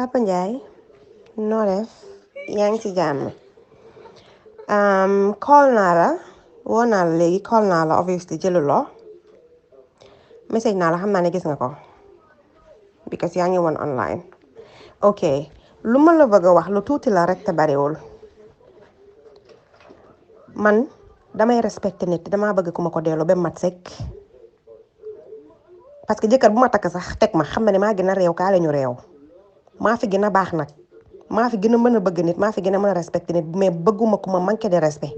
Papa Ndiaye noo def yaa ngi ci jàmm call naa la woo naa la léegi call naa la obviously jëluloo message naa la xam naa ne gis nga ko because yaa ngi woon online ok lu ma la bëgg a wax lu tuuti la rek te bariwul man damay respecté nit damaa bëgg ku ma ko delloo ba mat sekk parce que jëkkër bu ma takk sax teg ma xam na ne maa gën a réew kaa la ñu réew maa fi gën a baax nag maa fi gën a mën a bëgg nit maa fi gën a mën a respecté nit mais bëgguma ku ma manqué de respect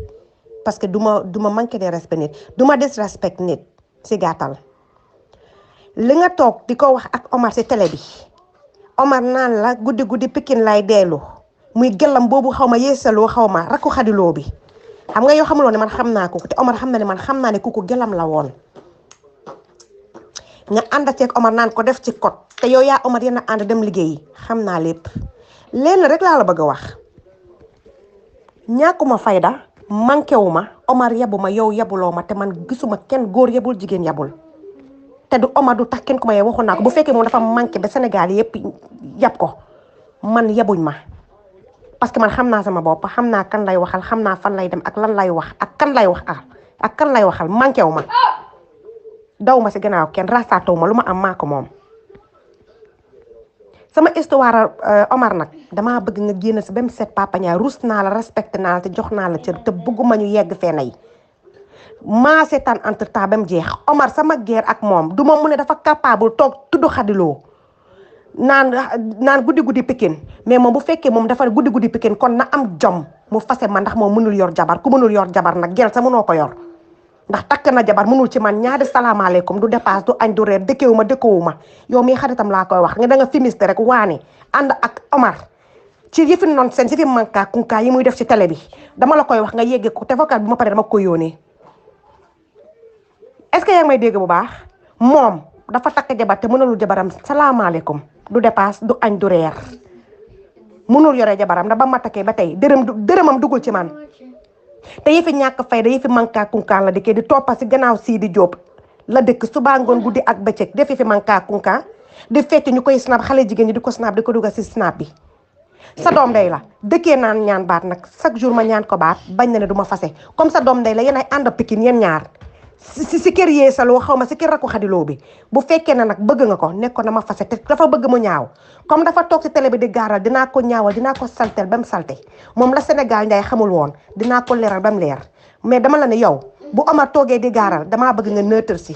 parce que du ma manqué de respect nit du ma disrespect nit si gàttal li nga toog di ko wax ak Omar si télé bi Omar naan la guddi Pikine lay deelu muy gellam boobu xaw ma yeesaloo xaw ma rakku xadiloo bi xam nga yow xamuloo ne man xam naa ko te Omar xam na ne man xam naa ne kooku gellam la woon nga ànd ceeg Omar naan ko def ci code te yow yaa Omar yéen a ànd dem liggéeyi xam naa lépp lenn rek laa la bëgg a wax ñàkkuma fayda manqué wu ma Omar yabu ma yow yabuloo ma te man gisuma kenn góor yabul jigéen yabul te du Omar du tax kenn ku ma waxoon naa ko bu fekkee moom dafa manqué ba Sénégal yëpp yab ko man yabuñ ma parce que man xam naa sama bopp xam naa kan lay waxal xam naa fan lay dem ak lan lay wax ak kan lay wax ak kan lay waxal manqué wu ma daw ma si gannaaw kenn rasaatoo ma lu ma am maa ko moom sama histoire Omar nag damaa bëgg nga génn si ba mu set Papa Ndiaye rus naa la respecté naa la te jox naa la cër te bëgguma ñu yegg fee nay maa seetaan entre temps ba mu jeex Omar sama guerre ak moom du ma mu ne dafa capable toog tudd xadiloo naan guddi Pikine mais moom bu fekkee moom dafa guddi Pikine kon na am jom mu fase ma ndax moom mënul yor jabar ku mënul yor jabar nag gel sa mënoo ko yor ndax takk na jabar mënul ci man ñaari salaamaaleykum du dépasse du añ du reer dëkkewu ma dëkkewu ma yow mii xaritam laa koy wax nga da nga fimiste rek waane ànd ak Omar ci yëfi noon seen si fi manka kunka yi muy def ci télé bi dama la koy wax nga yégge ko te vocal bi ma pare dama koy yónnee est-ce que yaa ngi may dégg bu baax moom dafa takk jabar te mënalul jabaram salaamaaleykum du dépasse du añ du reer mënul yore jabaram ndax ba ma takkee ba tey dërëmam dugul ci man te yëfi ñàkk fayda yëfi manka kunkaan la dikkee di toppa si gannaaw Sidi Diop la dëkk suba ngoon guddi ak bëccëg def fi manka kunkaan di fecc ñu koy snap xale jigéen ñi di ko snap di ko dugal si snap bi sa doom day la dëkkee naan ñaan baat nag chaque jour ma ñaan ko baat bañ na ne du ma fase comme sa doom day la yéen ay ànd Pikine yéen ñaar si kër yee saloo xaw ma si kër rakku xadiloo bi bu fekkee ne nag bëgg nga ko nekk ko na ma fase te dafa bëgg mu ñaaw comme dafa toog si télé bi di gaaral dinaa ko ñaawal dinaa ko saltel ba mu salte moom la Sénégal Ndiaye xamul woon dinaa ko leeral ba mu leer mais dama la ne yow bu Omar toogee di gaaral damaa bëgg nga neutre si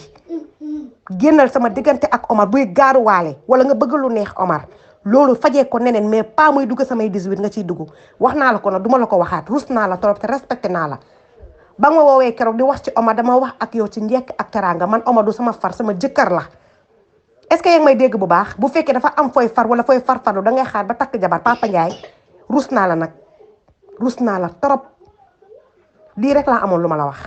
génnal sama diggante ak Omar buy gaaruwaale wala nga bëgg lu neex Omar loolu fajee ko neneen mais pas muy dugg samay 18 nga ciy dugg wax naa la ko nag duma la ko waxaat rus naa la trop te respecté naa la ba nga woowee keroog di wax ci Omar dama wax ak yow ci njekk ak teraanga man Omar du sama far sama jëkkër la est-ce que yaa ngi may dégg bu baax bu fekkee dafa am fooy far wala fooy farfarlu da ngay xaar ba takk jabar Papa Ndiaye rus naa la nag rus naa la trop lii rek laa amoon lu ma la wax